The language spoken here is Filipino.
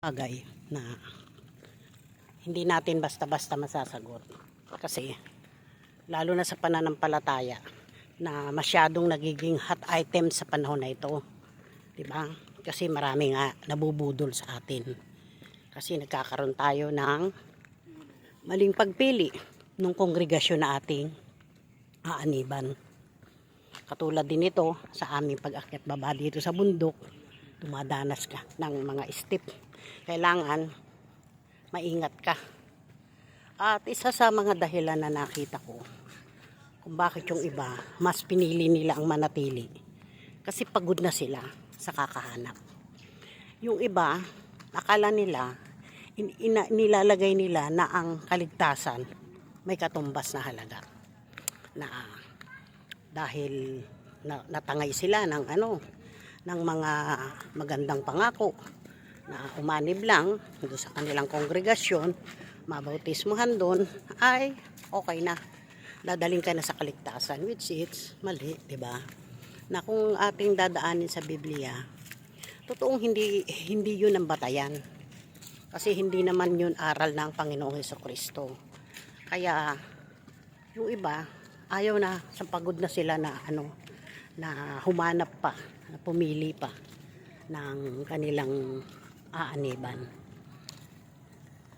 Bagay na hindi natin basta-basta masasagot. Kasi lalo na sa pananampalataya na masyadong nagiging hot item sa panahon na ito. 'Di ba? Kasi marami nga nabubudol sa atin. Kasi nagkakaroon tayo ng maling pagpili ng kongregasyon na ating aaniban. Katulad din ito sa aming pag-akyat baba dito sa bundok, dumadanas ka ng mga step. Kailangan maingat ka. At isa sa mga dahilan na nakita ko kung bakit yung iba mas pinili nila ang manatili, kasi pagod na sila sa kakahanap. Yung iba akala nila nilalagay nila na ang kaligtasan may katumbas na halaga, na dahil natangay sila ng ng mga magandang pangako na umanib lang doon sa kanilang kongregasyon, mabautismuhan doon, ay okay na, dadaling ka na sa kaligtasan, which is mali, 'di ba? Na kung ating dadaanin sa Biblia, totoong hindi yun ang batayan, kasi hindi naman yun aral ng Panginoong Hesukristo. Kaya yung iba ayaw na, sa pagod na sila na na humanap pa, na pumili pa ng kanilang aaniban.